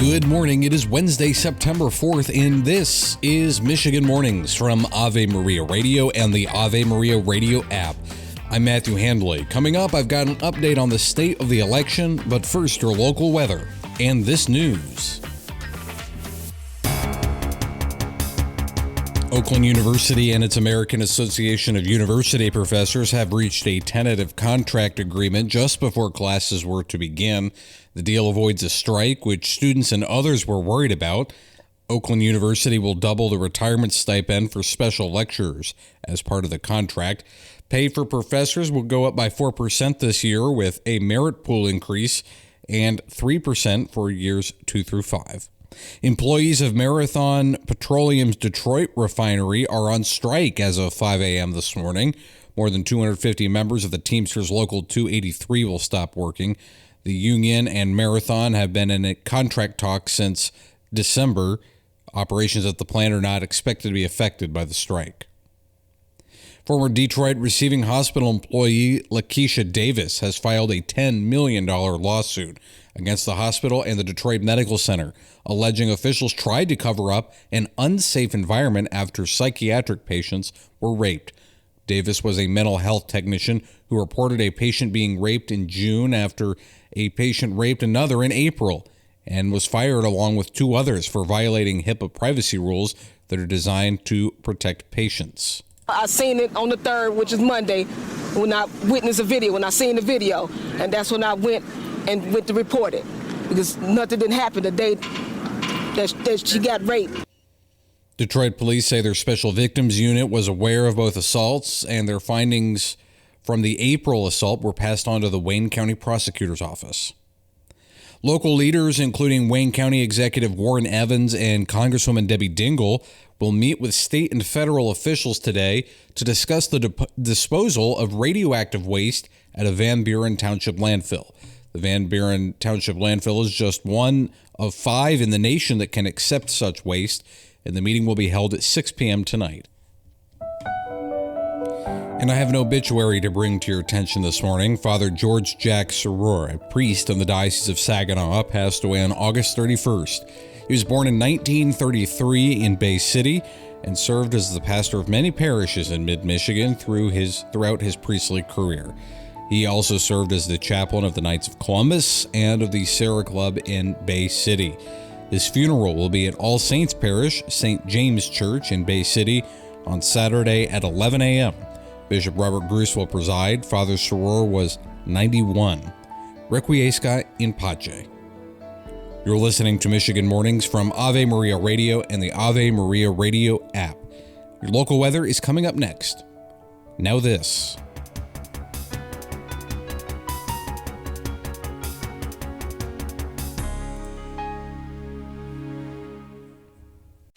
Good morning. It is Wednesday, September 4th, and this is Michigan Mornings from Ave Maria Radio and the Ave Maria Radio app. I'm Matthew Handley. Coming up, I've got an update on the state of the election, but first, your local weather and this news. Oakland University and its American Association of University Professors have reached a tentative contract agreement just before classes were to begin. The deal avoids a strike, which students and others were worried about. Oakland University will double the retirement stipend for special lecturers as part of the contract. Pay for professors will go up by 4% this year with a merit pool increase and 3% for years 2 through 5. Employees of Marathon Petroleum's Detroit refinery are on strike as of 5 a.m. this morning. More than 250 members of the Teamsters Local 283 will stop working. The union and Marathon have been in a contract talks since December. Operations at the plant are not expected to be affected by the strike. Former Detroit Receiving Hospital employee Lakeisha Davis has filed a $10 million lawsuit against the hospital and the Detroit Medical Center, alleging officials tried to cover up an unsafe environment after psychiatric patients were raped. Davis was a mental health technician who reported a patient being raped in June after a patient raped another in April and was fired along with 2 others for violating HIPAA privacy rules that are designed to protect patients. I seen it on the 3rd, which is Monday, when I witnessed a video, when I seen the video, and that's when I went to report it, because nothing didn't happen the day that she got raped. Detroit police say their special victims unit was aware of both assaults, and their findings from the April assault were passed on to the Wayne County Prosecutor's Office. Local leaders, including Wayne County Executive Warren Evans and Congresswoman Debbie Dingell, will meet with state and federal officials today to discuss the disposal of radioactive waste at a Van Buren Township landfill. The Van Buren Township landfill is just one of 5 in the nation that can accept such waste, and the meeting will be held at 6 p.m. tonight. And I have an obituary to bring to your attention this morning. Father George Jack Soror, a priest in the Diocese of Saginaw, passed away on August 31st. He was born in 1933 in Bay City and served as the pastor of many parishes in mid-Michigan throughout his priestly career. He also served as the chaplain of the Knights of Columbus and of the Sarah Club in Bay City. His funeral will be at All Saints Parish, St. James Church in Bay City on Saturday at 11 a.m. Bishop Robert Bruce will preside. Father Soror was 91. Requiescat in pace. You're listening to Michigan Mornings from Ave Maria Radio and the Ave Maria Radio app. Your local weather is coming up next. Now this.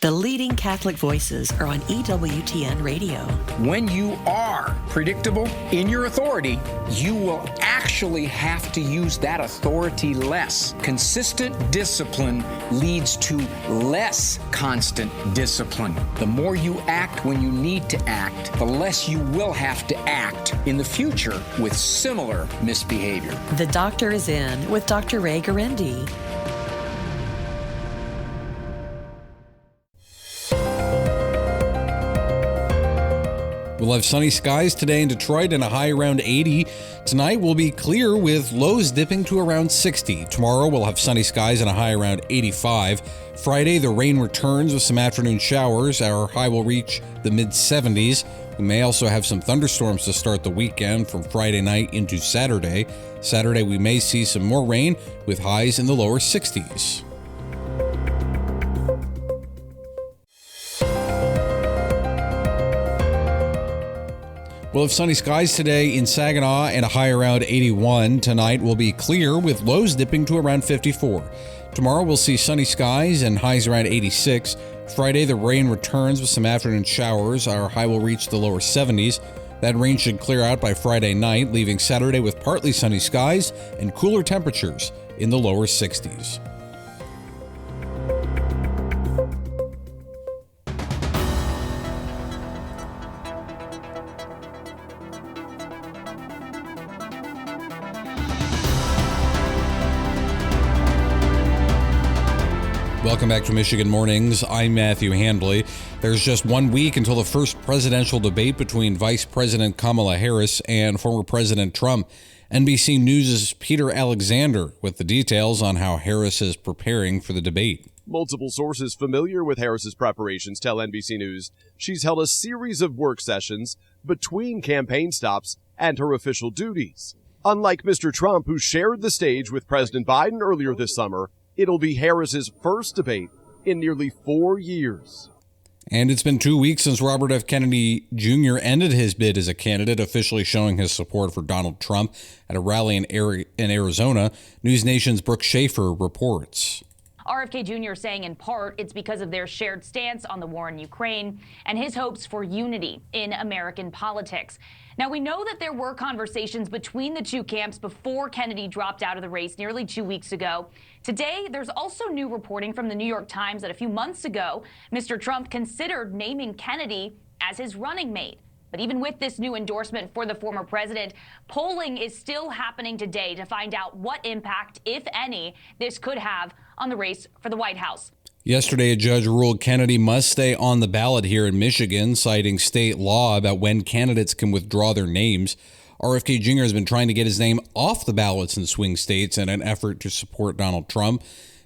The leading Catholic voices are on EWTN Radio. When you are predictable in your authority, you will actually have to use that authority less. Consistent discipline leads to less constant discipline. The more you act when you need to act, the less you will have to act in the future with similar misbehavior. The Doctor is in with Dr. Ray Garendi. We'll have sunny skies today in Detroit and a high around 80. Tonight will be clear with lows dipping to around 60. Tomorrow we'll have sunny skies and a high around 85. Friday, the rain returns with some afternoon showers. Our high will reach the mid-70s. We may also have some thunderstorms to start the weekend from Friday night into Saturday. Saturday, we may see some more rain with highs in the lower 60s. We'll have sunny skies today in Saginaw and a high around 81. Tonight will be clear with lows dipping to around 54. Tomorrow we'll see sunny skies and highs around 86. Friday the rain returns with some afternoon showers. Our high will reach the lower 70s. That rain should clear out by Friday night, leaving Saturday with partly sunny skies and cooler temperatures in the lower 60s. Welcome back to Michigan Mornings. I'm Matthew Handley. There's just 1 week until the first presidential debate between Vice President Kamala Harris and former President Trump. NBC News' Peter Alexander with the details on how Harris is preparing for the debate. Multiple sources familiar with Harris's preparations tell NBC News she's held a series of work sessions between campaign stops and her official duties. Unlike Mr. Trump, who shared the stage with President Biden earlier this summer, it'll be Harris's first debate in nearly 4 years. And it's been 2 weeks since Robert F. Kennedy Jr. ended his bid as a candidate, officially showing his support for Donald Trump at a rally in Arizona. News Nation's Brooke Schaefer reports. RFK Jr. saying in part it's because of their shared stance on the war in Ukraine and his hopes for unity in American politics. Now, we know that there were conversations between the two camps before Kennedy dropped out of the race nearly 2 weeks ago. Today, there's also new reporting from the New York Times that a few months ago, Mr. Trump considered naming Kennedy as his running mate. But even with this new endorsement for the former president, polling is still happening today to find out what impact, if any, this could have on the race for the White House. Yesterday, a judge ruled Kennedy must stay on the ballot here in Michigan, citing state law about when candidates can withdraw their names. RFK Jr. has been trying to get his name off the ballots in swing states in an effort to support Donald Trump.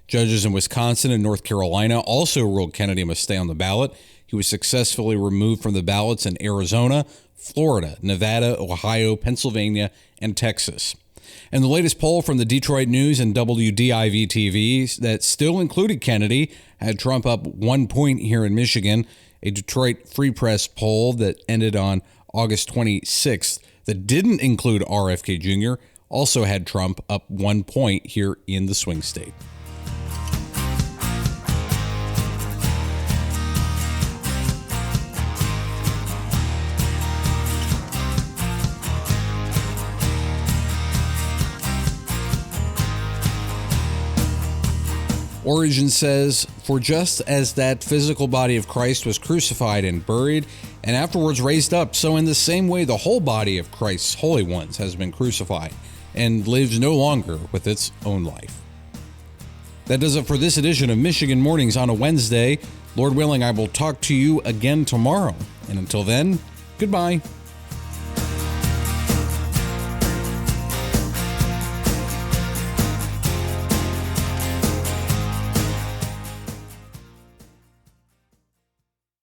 Judges in Wisconsin and North Carolina also ruled Kennedy must stay on the ballot. He was successfully removed from the ballots in Arizona, Florida, Nevada, Ohio, Pennsylvania, and Texas. And the latest poll from the Detroit News and WDIV-TV that still included Kennedy had Trump up 1 point here in Michigan. A Detroit Free Press poll that ended on August 26th that didn't include RFK Jr. also had Trump up 1 point here in the swing state. Origin says, "For just as that physical body of Christ was crucified and buried, and afterwards raised up, so in the same way the whole body of Christ's holy ones has been crucified, and lives no longer with its own life." That does it for this edition of Michigan Mornings on a Wednesday. Lord willing, I will talk to you again tomorrow. And until then, goodbye.